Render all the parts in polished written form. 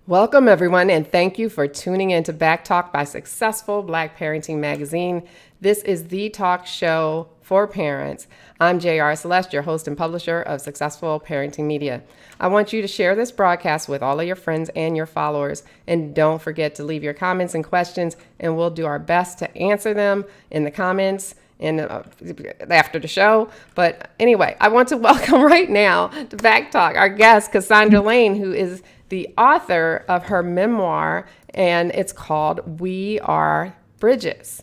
Welcome, everyone, and thank you for tuning in to Back Talk by Successful Black Parenting Magazine. This is the talk show for parents. I'm JR Celeste, your host and publisher of Successful Parenting Media. I want you to share this broadcast with all of your friends and your followers, and don't forget to leave your comments and questions, and we'll do our best to answer them in the comments and after the show. But anyway, I want to welcome right now to Back Talk our guest, Cassandra Lane, who is the author of her memoir, and it's called We Are Bridges.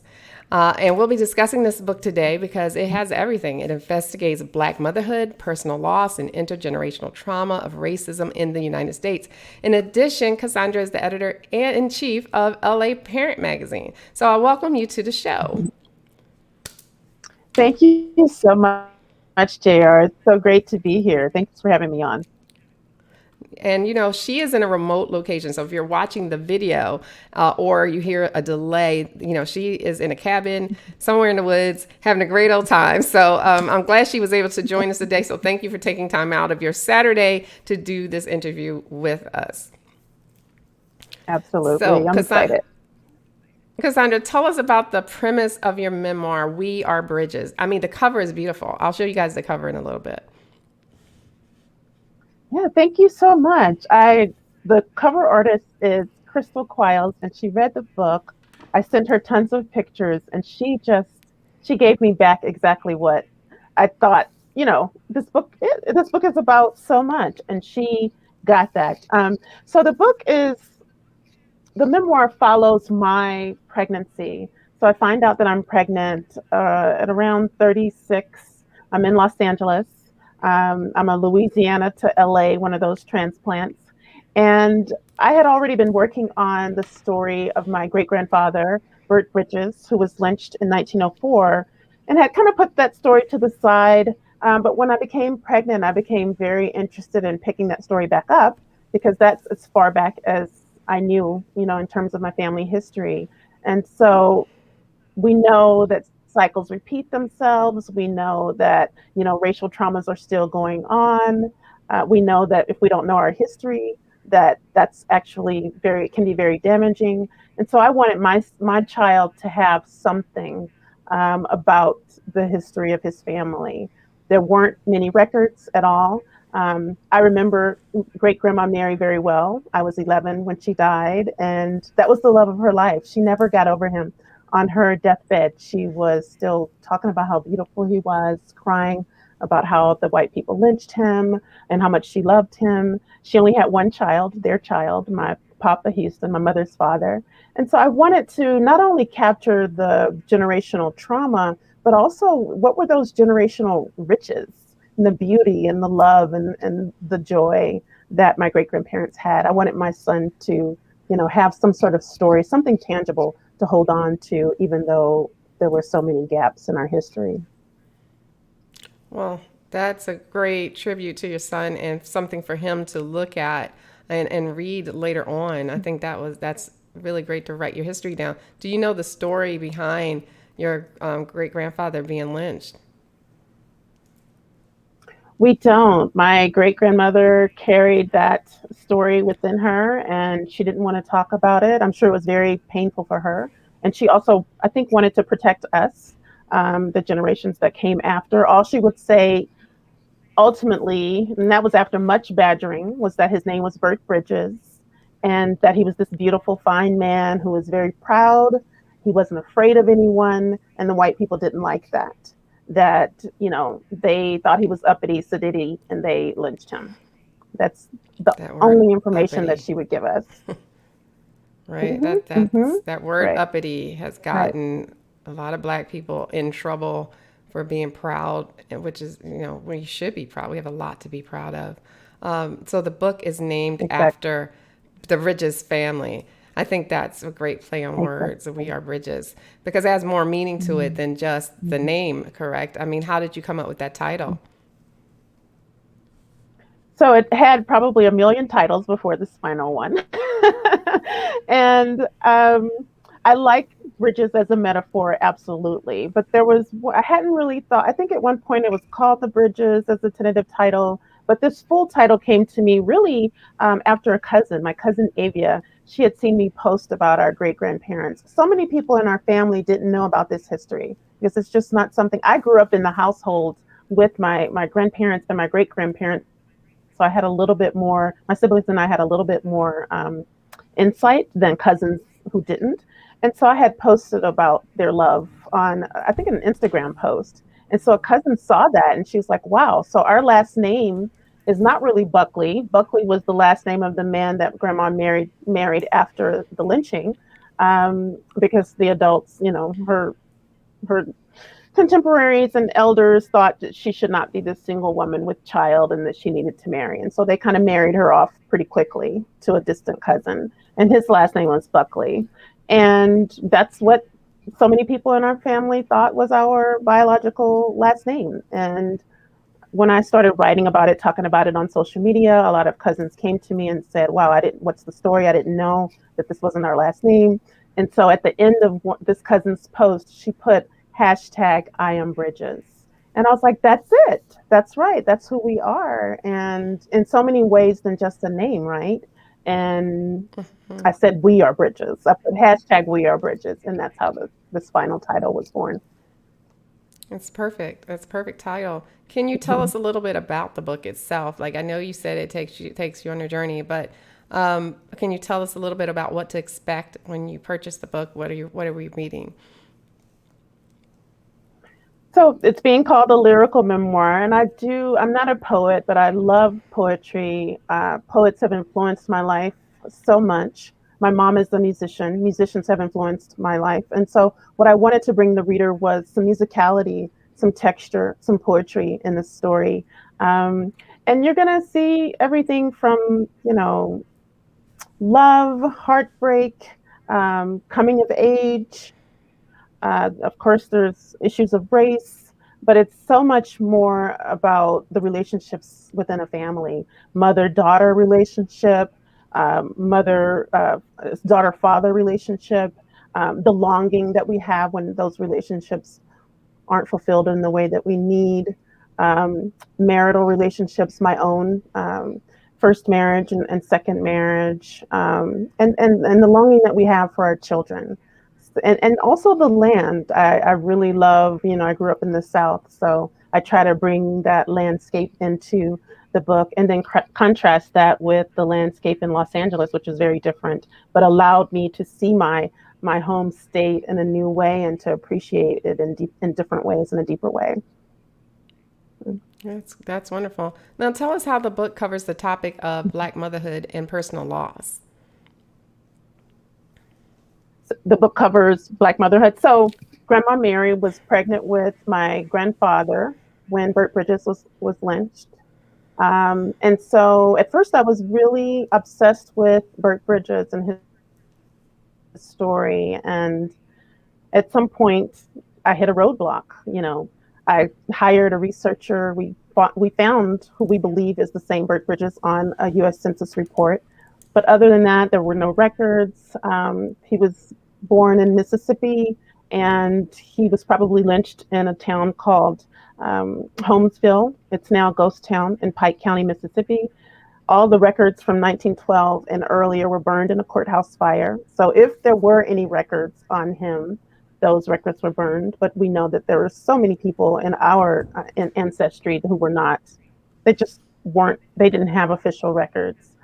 And we'll be discussing this book today because it has everything. It investigates Black motherhood, personal loss, and intergenerational trauma of racism in the United States. In addition, Cassandra is the editor-in-chief of LA Parent Magazine. So I welcome you to the show. Thank you so much, JR. It's so great to be here. Thanks for having me on. And she is in a remote location. So if you're watching the video or you hear a delay, she is in a cabin somewhere in the woods having a great old time. So I'm glad she was able to join us today. So thank you for taking time out of your Saturday to do this interview with us. Absolutely. So, I'm excited. Cassandra, tell us about the premise of your memoir, We Are Bridges. I mean, the cover is beautiful. I'll show you guys the cover in a little bit. Yeah, thank you so much. The cover artist is Crystal Quiles, and she read the book. I sent her tons of pictures, and she gave me back exactly what I thought. This book is about so much, and she got that. So the memoir follows my pregnancy. So I find out that I'm pregnant at around 36. I'm in Los Angeles. I'm a Louisiana to LA, one of those transplants. And I had already been working on the story of my great grandfather, Bert Bridges, who was lynched in 1904, and had kind of put that story to the side. But when I became pregnant, I became very interested in picking that story back up because that's as far back as I knew, in terms of my family history. And so we know that cycles repeat themselves. We know that, racial traumas are still going on. We know that if we don't know our history, that's actually can be very damaging. And so I wanted my child to have something about the history of his family. There weren't many records at all. I remember great grandma Mary very well. I was 11 when she died, and that was the love of her life. She never got over him. On her deathbed, she was still talking about how beautiful he was, crying about how the white people lynched him and how much she loved him. She only had one child, their child, my Papa Houston, my mother's father. And so I wanted to not only capture the generational trauma, but also what were those generational riches and the beauty and the love and the joy that my great grandparents had. I wanted my son to, have some sort of story, something tangible to hold on to, even though there were so many gaps in our history. Well, that's a great tribute to your son and something for him to look at and read later on. I think that's really great to write your history down. Do you know the story behind your great grandfather being lynched? We don't. My great grandmother carried that story within her and she didn't want to talk about it. I'm sure it was very painful for her. And she also, I think, wanted to protect us, the generations that came after. All she would say ultimately, and that was after much badgering, was that his name was Bert Bridges and that he was this beautiful, fine man who was very proud. He wasn't afraid of anyone, and the white people didn't like that. That, they thought he was uppity, sedity, and they lynched him. That's the That word only information that uppity, she would give us. right? Hmm. That's Hmm. that word Right, uppity has right. gotten a lot of Black people in trouble for being proud, which is we should be proud. We have a lot to be proud of. So the book is named Exactly. after the Bridges family. I think that's a great play on words. We Exactly. are Bridges because it has more meaning to it than just the Mhm. name. Correct? I mean, how did you come up with that title? So it had probably a million titles before this final one. And I like bridges as a metaphor, absolutely. But I hadn't really thought, I think at one point it was called The Bridges as a tentative title, But this full title came to me really after a cousin, my cousin Avia. She had seen me post about our great grandparents. So many people in our family didn't know about this history because it's just not something. I grew up in the household with my grandparents and my great grandparents. So I had a little bit more, my siblings and I had a little bit more insight than cousins who didn't. And so I had posted about their love on, I think, an Instagram post. And so a cousin saw that and she was like, wow, so our last name is not really Buckley. Buckley was the last name of the man that grandma married after the lynching, because the adults, her contemporaries and elders thought that she should not be this single woman with child and that she needed to marry. And so they kind of married her off pretty quickly to a distant cousin. And his last name was Buckley. And that's what so many people in our family thought was our biological last name. And when I started writing about it, talking about it on social media, a lot of cousins came to me and said, wow, what's the story? I didn't know that this wasn't our last name. And so at the end of this cousin's post, she put hashtag I am Bridges. And I was like, that's it. That's right. That's who we are. And in so many ways than just a name, right? And I said, we are Bridges. I put hashtag we are Bridges. And that's how this final title was born. It's perfect. That's a perfect title. Can you tell us a little bit about the book itself? Like I know you said it takes you on a journey, but can you tell us a little bit about what to expect when you purchase the book? What are we meeting? So it's being called a lyrical memoir, and I'm not a poet, but I love poetry. Poets have influenced my life so much. My mom is a musician. Musicians have influenced my life. And so what I wanted to bring the reader was some musicality, some texture, some poetry in the story. And you're going to see everything from, love, heartbreak, coming of age, of course, there's issues of race, but it's so much more about the relationships within a family, mother-daughter relationship, mother daughter-father relationship, the longing that we have when those relationships aren't fulfilled in the way that we need, marital relationships, my own first marriage and second marriage, and the longing that we have for our children. And also the land. I really love, I grew up in the South, so I try to bring that landscape into the book and then contrast that with the landscape in Los Angeles, which is very different, but allowed me to see my home state in a new way and to appreciate it in different ways, in a deeper way. That's wonderful. Now tell us how the book covers the topic of Black motherhood and personal loss. The book covers Black motherhood. So Grandma Mary was pregnant with my grandfather when Bert Bridges was lynched. And so at first I was really obsessed with Bert Bridges and his story. And at some point I hit a roadblock. I hired a researcher. We found who we believe is the same Bert Bridges on a U.S. Census report. But other than that, there were no records. He was born in Mississippi, and he was probably lynched in a town called Holmesville. It's now a ghost town in Pike County, Mississippi. All the records from 1912 and earlier were burned in a courthouse fire. So if there were any records on him, those records were burned. But we know that there were so many people in our ancestry who were not, they just weren't, they didn't have official records.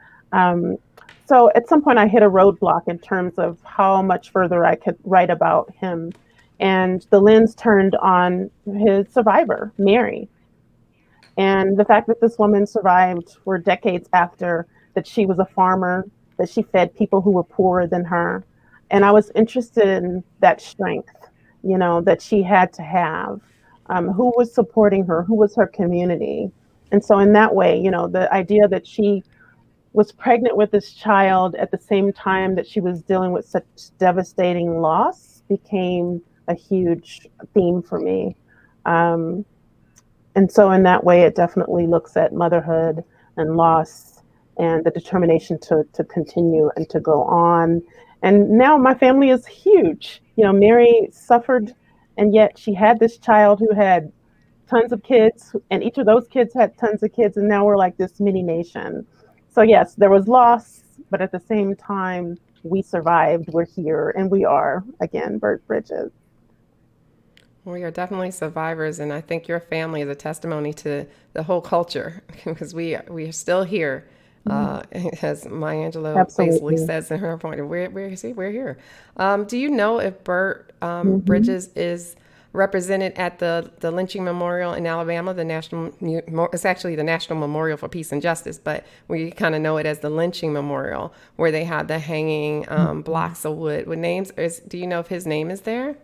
So at some point I hit a roadblock in terms of how much further I could write about him. And the lens turned on his survivor, Mary. And the fact that this woman survived were decades after, that she was a farmer, that she fed people who were poorer than her. And I was interested in that strength, that she had to have. Who was supporting her? Who was her community? And so in that way, the idea that she was pregnant with this child at the same time that she was dealing with such devastating loss became a huge theme for me. And so in that way, it definitely looks at motherhood and loss and the determination to continue and to go on. And now my family is huge. Mary suffered, and yet she had this child who had tons of kids, and each of those kids had tons of kids, and now we're like this mini nation. So yes, there was loss, but at the same time, we survived. We're here, and we are again, Burt Bridges. We are definitely survivors, and I think your family is a testimony to the whole culture because we are still here. Mm, As Maya Angelou basically absolutely. says in her point, where is he? We're here. Do you know if Burt Hmm. Bridges is represented at the lynching memorial in Alabama? It's actually the National Memorial for Peace and Justice, but we kind of know it as the lynching memorial, where they have the hanging blocks of wood with names. Do you know if his name is there?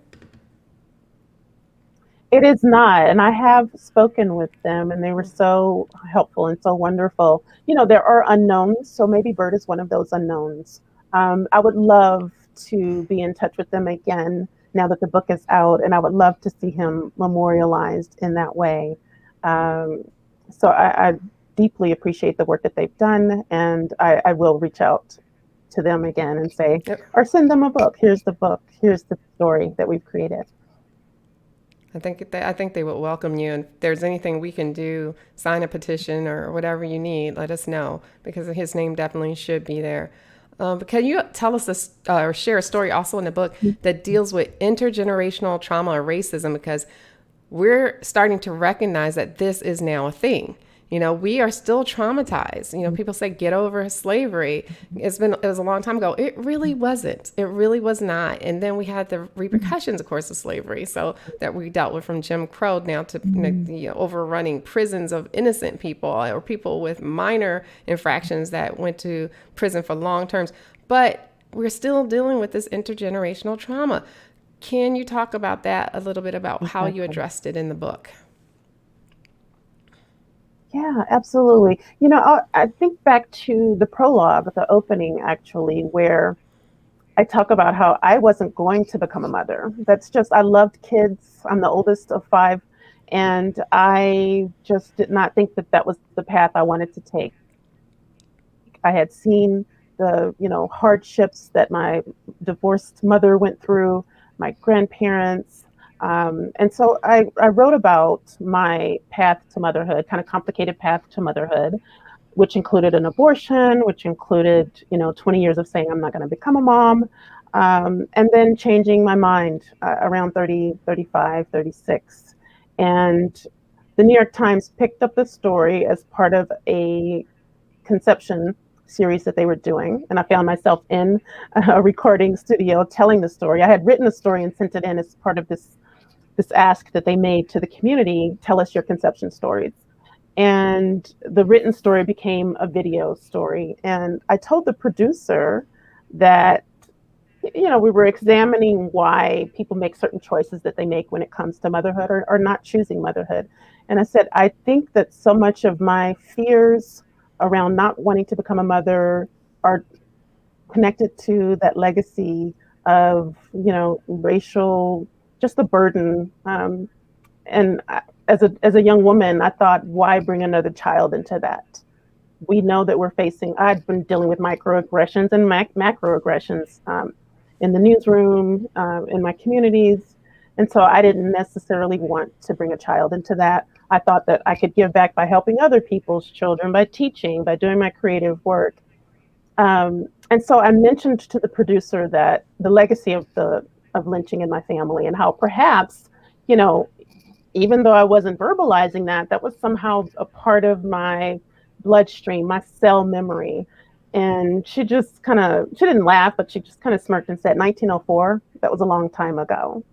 It is not. And I have spoken with them, and they were so helpful and so wonderful. There are unknowns, so maybe Bird is one of those unknowns. I would love to be in touch with them again now that the book is out, and I would love to see him memorialized in that way. Um, so I deeply appreciate the work that they've done, and I will reach out to them again and say, Yep. or send them a book. Here's the book. Here's the story that we've created. I think they would welcome you. And if there's anything we can do, sign a petition or whatever you need, let us know because his name definitely should be there. But can you tell us or share a story also in the book that deals with intergenerational trauma or racism? Because we're starting to recognize that this is now a thing. We are still traumatized. People say get over slavery. It was a long time ago. It really wasn't. It really was not. And then we had the repercussions, of course, of slavery. So that we dealt with from Jim Crow now to the overrunning prisons of innocent people or people with minor infractions that went to prison for long terms. But we're still dealing with this intergenerational trauma. Can you talk about that a little bit about how you Exactly. addressed it in the book? Yeah, absolutely. I think back to the prologue, the opening, actually, where I talk about how I wasn't going to become a mother. That's just, I loved kids. I'm the oldest of five, and I just did not think that that was the path I wanted to take. I had seen the, hardships that my divorced mother went through, my grandparents. And so I wrote about my path to motherhood, kind of complicated path to motherhood, which included an abortion, which included, 20 years of saying I'm not going to become a mom, and then changing my mind around 30, 35, 36. And the New York Times picked up the story as part of a conception series that they were doing. And I found myself in a recording studio telling the story. I had written the story and sent it in as part of this ask that they made to the community, tell us your conception stories. And the written story became a video story. And I told the producer that, we were examining why people make certain choices that they make when it comes to motherhood or not choosing motherhood. And I said, I think that so much of my fears around not wanting to become a mother are connected to that legacy of, racial, just the burden. And as a young woman, I thought, why bring another child into that? We know that we're facing. I've been dealing with microaggressions and macroaggressions in the newsroom, in my communities, and so I didn't necessarily want to bring a child into that. I thought that I could give back by helping other people's children, by teaching, by doing my creative work. And so I mentioned to the producer that the legacy of lynching in my family and how perhaps, you know, even though I wasn't verbalizing that, that was somehow a part of my bloodstream, my cell memory. And she didn't laugh, but she just kind of smirked and said, 1904, that was a long time ago.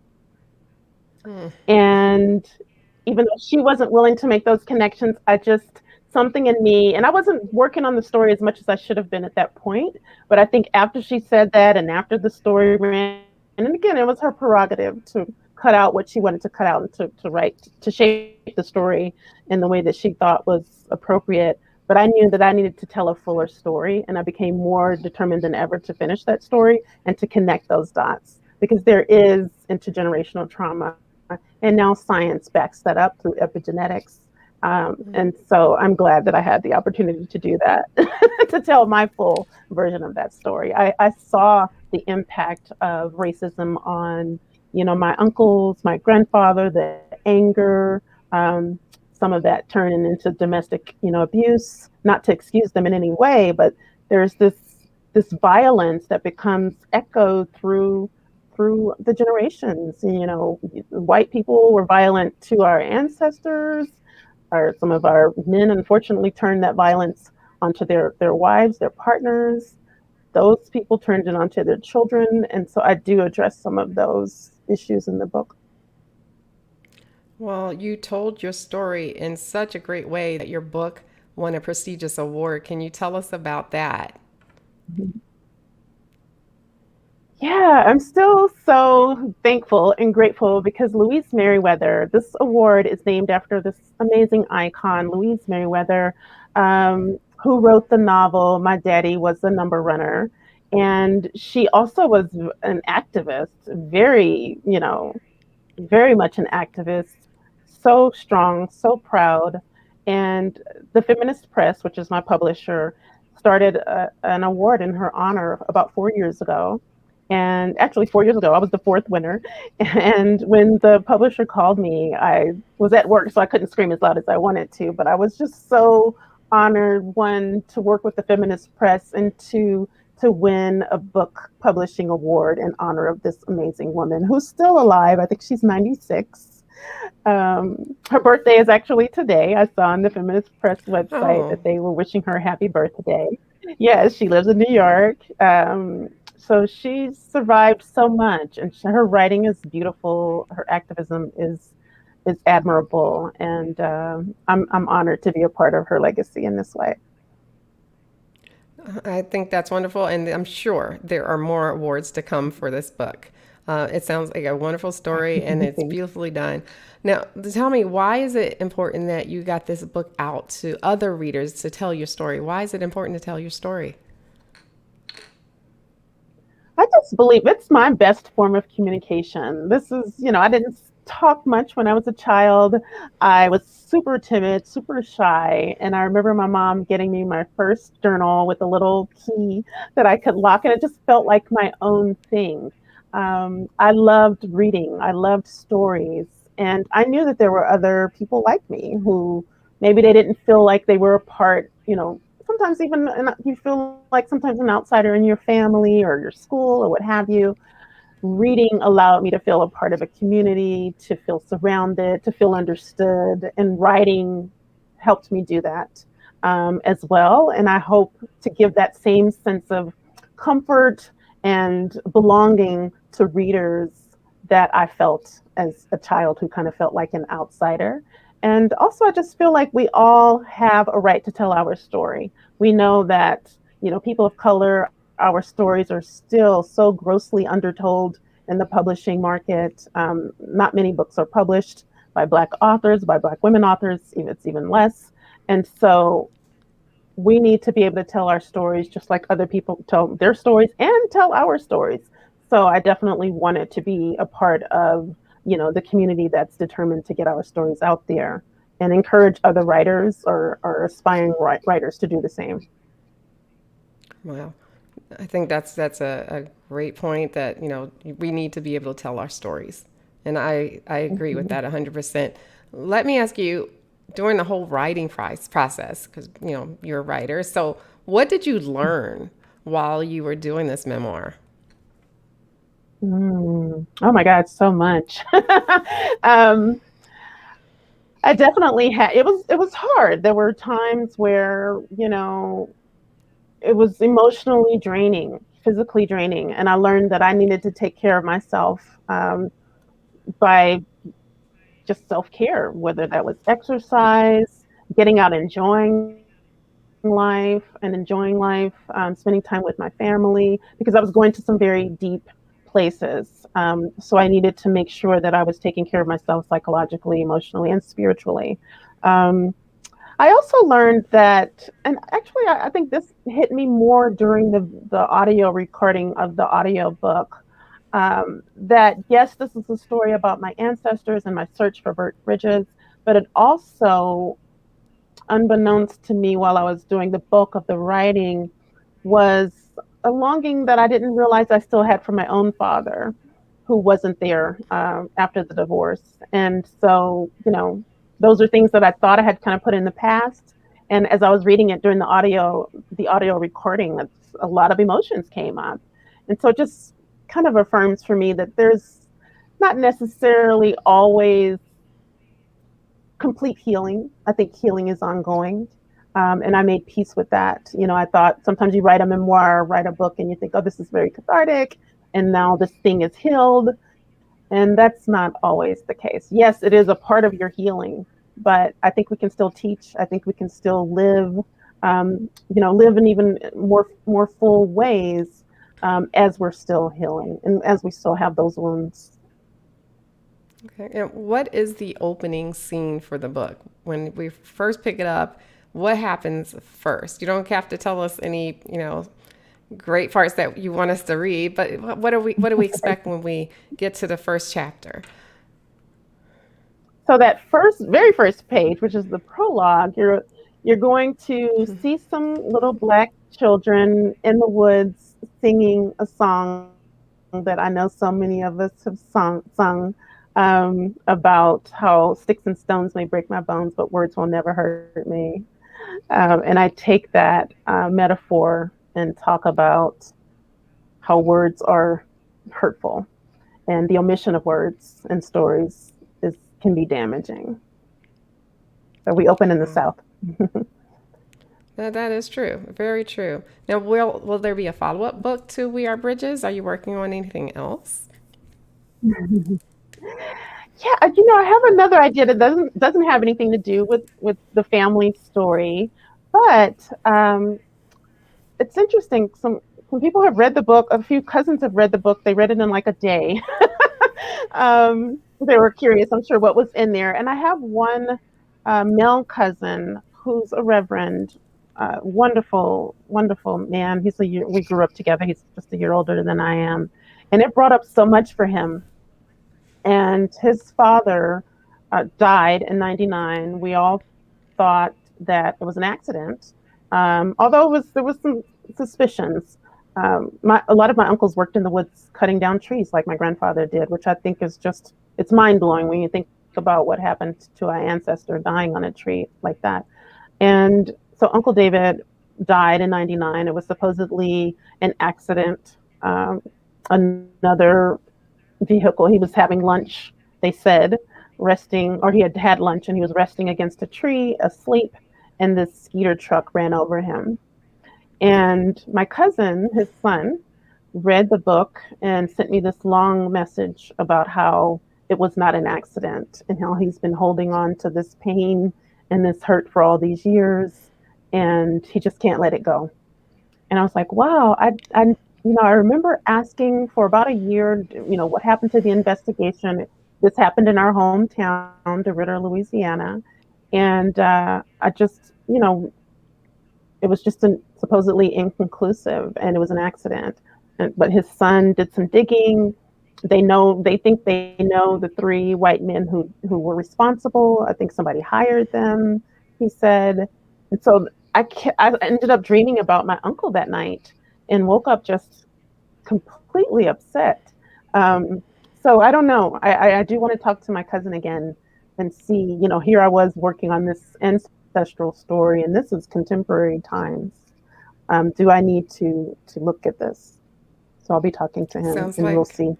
Hmm. And even though she wasn't willing to make those connections, something in me, and I wasn't working on the story as much as I should have been at that point. But I think after she said that and after the story ran, and again, it was her prerogative to cut out what she wanted to cut out and to write, to shape the story in the way that she thought was appropriate. But I knew that I needed to tell a fuller story, and I became more determined than ever to finish that story and to connect those dots because there is intergenerational trauma and now science backs that up through epigenetics. And so I'm glad that I had the opportunity to do that, to tell my full version of that story. I saw the impact of racism on, my uncles, my grandfather, the anger, Um, some of that turning into domestic, abuse. Not to excuse them in any way, but there's this violence that becomes echoed through the generations. White people were violent to our ancestors. Some of our men, unfortunately, turned that violence onto their wives, their partners. Those people turned it onto their children, and so I do address some of those issues in the book. Well, you told your story in such a great way that your book won a prestigious award. Can you tell us about that? Yeah, I'm still so thankful and grateful because Louise Merriweather, this award is named after this amazing icon, Louise Merriweather, who wrote the novel My Daddy Was a Number Runner. And she also was an activist, very much an activist, so strong, so proud. And the Feminist Press, which is my publisher, started an award in her honor about 4 years ago. And actually, 4 years ago, I was the fourth winner. And when the publisher called me, I was at work, so I couldn't scream as loud as I wanted to. But I was just so honored, one, to work with the Feminist Press, and two, to win a book publishing award in honor of this amazing woman who's still alive. I think she's 96. Her birthday is actually today. I saw on the Feminist Press website Oh, that they were wishing her a happy birthday. Yes, she lives in New York. So she's survived so much, and her writing is beautiful. Her activism is admirable, and I'm honored to be a part of her legacy in this way. I think that's wonderful, and I'm sure there are more awards to come for this book. It sounds like a wonderful story, and it's Thank beautifully done. Now, tell me, why is it important that you got this book out to other readers to tell your story? Why is it important to tell your story? I just believe it's my best form of communication. I didn't talk much when I was a child. I was super timid, super shy. And I remember my mom getting me my first journal with a little key that I could lock, and it just felt like my own thing. I loved reading, I loved stories. And I knew that there were other people like me who maybe they didn't feel like they were a part, sometimes even you feel like sometimes an outsider in your family or your school or what have you. Reading allowed me to feel a part of a community, to feel surrounded, to feel understood, and writing helped me do that as well. And I hope to give that same sense of comfort and belonging to readers that I felt as a child who kind of felt like an outsider. And also, I just feel like we all have a right to tell our story. We know that, people of color, our stories are still so grossly undertold in the publishing market. Not many books are published by Black authors, by Black women authors, it's even less. And so we need to be able to tell our stories just like other people tell their stories and tell our stories. So I definitely wanted to be a part of, the community that's determined to get our stories out there and encourage other writers or aspiring writers to do the same. Wow. I think that's a great point that, we need to be able to tell our stories. And I agree with Mhm. that 100%. Let me ask you, during the whole writing process, because, you're a writer, so what did you learn while you were doing this memoir? Oh my God, so much. um, I definitely had. It was hard. There were times where it was emotionally draining, physically draining, and I learned that I needed to take care of myself by just self care, whether that was exercise, getting out, enjoying life, spending time with my family, because I was going to some very deep places. So I needed to make sure that I was taking care of myself psychologically, emotionally, and spiritually. Um, I also learned that, and actually, I think this hit me more during the audio recording of the audio book. That yes, this is a story about my ancestors and my search for burnt bridges, but it also, unbeknownst to me while I was doing the bulk of the writing, was a longing that I didn't realize I still had for my own father, who wasn't there after the divorce. And so, those are things that I thought I had kind of put in the past. And as I was reading it during the audio recording, that's, a lot of emotions came up. And so it just kind of affirms for me that there's not necessarily always complete healing. I think healing is ongoing. And I made peace with that. You know, I thought sometimes you write a memoir, write a book, and you think, oh, this is very cathartic. And now this thing is healed. And that's not always the case. Yes, it is a part of your healing, but I think we can still teach. I think we can still live, live in even more full ways as we're still healing and as we still have those wounds. Okay. And what is the opening scene for the book? When we first pick it up, what happens first? You don't have to tell us any, great parts that you want us to read, but what do we expect when we get to the first chapter? So that very first page, which is the prologue, you're going to see some little black children in the woods singing a song that I know so many of us have sung about how sticks and stones may break my bones, but words will never hurt me. And I take that metaphor and talk about how words are hurtful, and the omission of words and stories can be damaging. So we open in the Wow. South. That is true. Very true. Now, will there be a follow-up book to We Are Bridges? Are you working on anything else? Yeah, I have another idea that doesn't have anything to do with the family story, but it's interesting. Some people have read the book. A few cousins have read the book. They read it in like a day. They were curious, I'm sure, what was in there. And I have one male cousin who's a reverend, wonderful, wonderful man. We grew up together. He's just a year older than I am, and it brought up so much for him. And his father died in '99. We all thought that it was an accident, although there was some suspicions. A lot of my uncles worked in the woods cutting down trees like my grandfather did, which I think is just, it's mind blowing when you think about what happened to our ancestor dying on a tree like that. And so Uncle David died in '99. It was supposedly an accident. Another vehicle, he was having lunch, they said, resting, or he had had lunch and he was resting against a tree, asleep, and this skeeter truck ran over him. And my cousin, his son, read the book and sent me this long message about how it was not an accident and how he's been holding on to this pain and this hurt for all these years, and he just can't let it go. And I was like, wow, I remember asking for about a year, what happened to the investigation. This happened in our hometown, DeRidder, Louisiana. And I just, it was just supposedly inconclusive, and it was an accident. But his son did some digging. They think they know the three white men who were responsible. I think somebody hired them, he said. And so I ended up dreaming about my uncle that night and woke up just completely upset. So I don't know. I do want to talk to my cousin again and see, here I was working on this ancestral story, and this is contemporary times. Do I need to look at this? So I'll be talking to him, Sounds and we'll like see.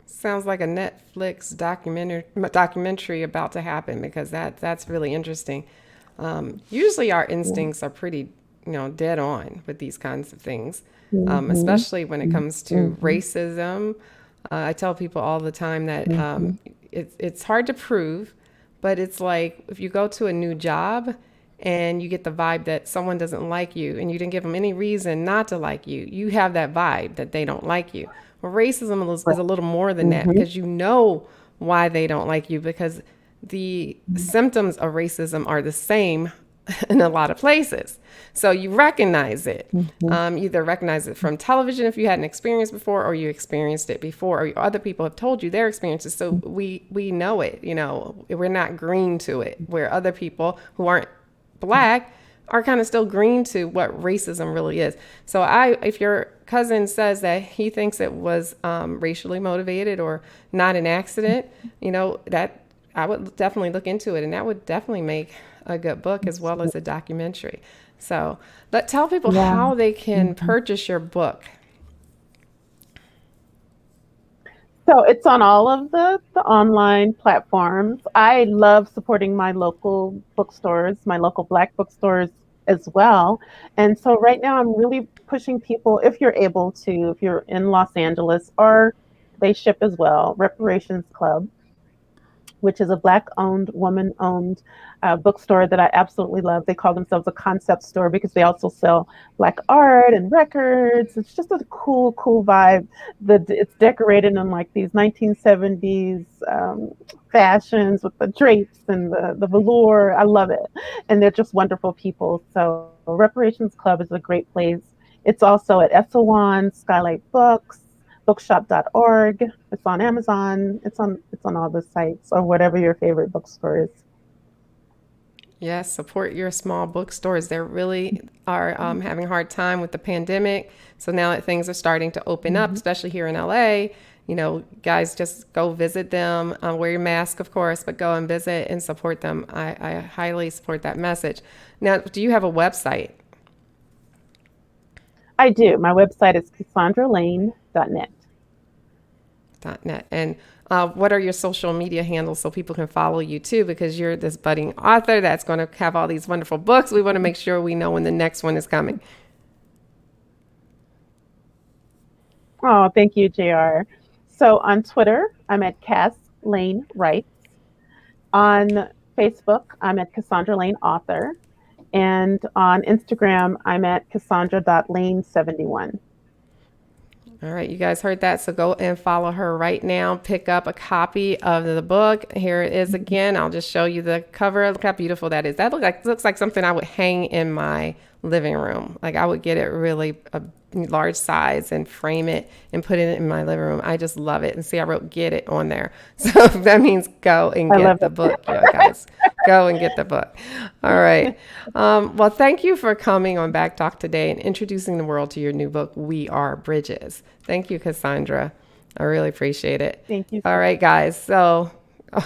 sounds like a Netflix documentary about to happen, because that's really interesting. Usually our Yeah. instincts are pretty, dead on with these kinds of things, Mm-hmm. especially when it comes to Mm-hmm. racism. I tell people all the time that Mm-hmm. it's hard to prove, but it's like if you go to a new job and you get the vibe that someone doesn't like you and you didn't give them any reason not to like you, you have that vibe that they don't like you. Well, racism is Right. a little more than that, Mm-hmm. because you know why they don't like you, because the symptoms of racism are the same in a lot of places. So you recognize it. Mm-hmm. You either recognize it from television if you hadn't experienced before, or you experienced it before, or other people have told you their experiences. So we know it. We're not green to it. Where other people who aren't black are kind of still green to what racism really is. So if your cousin says that he thinks it was racially motivated or not an accident, that I would definitely look into it, and that would definitely make a good book as well as a documentary. So, tell people Yeah. how they can Mhm. purchase your book. So it's on all of the online platforms. I love supporting my local bookstores, my local Black bookstores as well. And so right now I'm really pushing people, if you're able to, if you're in Los Angeles, or they ship as well, Reparations Club, which is a Black owned, woman owned bookstore that I absolutely love. They call themselves a concept store because they also sell Black art and records. It's just a cool, cool vibe. It's decorated in like these 1970s fashions with the drapes and the velour. I love it. And they're just wonderful people. So, Reparations Club is a great place. It's also at Esselwan, Skylight Books, bookshop.org. It's on Amazon. It's on all the sites or whatever your favorite bookstore is. Yes, support your small bookstores. They really are having a hard time with the pandemic. So now that things are starting to open up, Mm-hmm. especially here in LA, guys, just go visit them. Wear your mask, of course, but go and visit and support them. I highly support that message. Now, do you have a website? I do. My website is cassandralane.net. .net. And what are your social media handles so people can follow you too? Because you're this budding author that's going to have all these wonderful books. We want to make sure we know when the next one is coming. Oh, thank you, JR. So on Twitter, I'm at Cass Lane Writes. On Facebook, I'm at Cassandra Lane Author. And on Instagram, I'm at cassandra.lane71. All right, you guys heard that. So go and follow her right now. Pick up a copy of the book. Here it is again. I'll just show you the cover. Look how beautiful that is. That looks like something I would hang in my living room. Like I would get it really a large size and frame it and put it in my living room. I just love it. And see, I wrote "get it" on there. So that means go and I get love the it. book, yeah, guys. Go and get the book. All right. Well, thank you for coming on Back Talk today and introducing the world to your new book, We Are Bridges. Thank you, Cassandra. I really appreciate it. Thank you All so right, guys. So,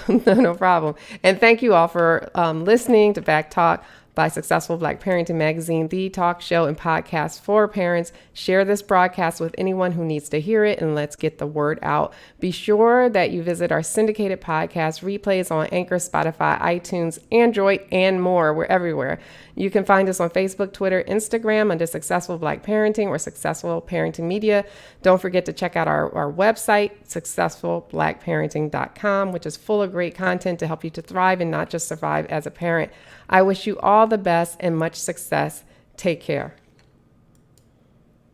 no problem. And thank you all for listening to Back Talk by Successful Black Parenting Magazine, the talk show and podcast for parents. Share this broadcast with anyone who needs to hear it, and let's get the word out. Be sure that you visit our syndicated podcast replays on Anchor, Spotify, iTunes, Android, and more. We're everywhere. You can find us on Facebook, Twitter, Instagram under Successful Black Parenting or Successful Parenting Media. Don't forget to check out our website, successfulblackparenting.com, which is full of great content to help you to thrive and not just survive as a parent. I wish you all the best and much success. Take care.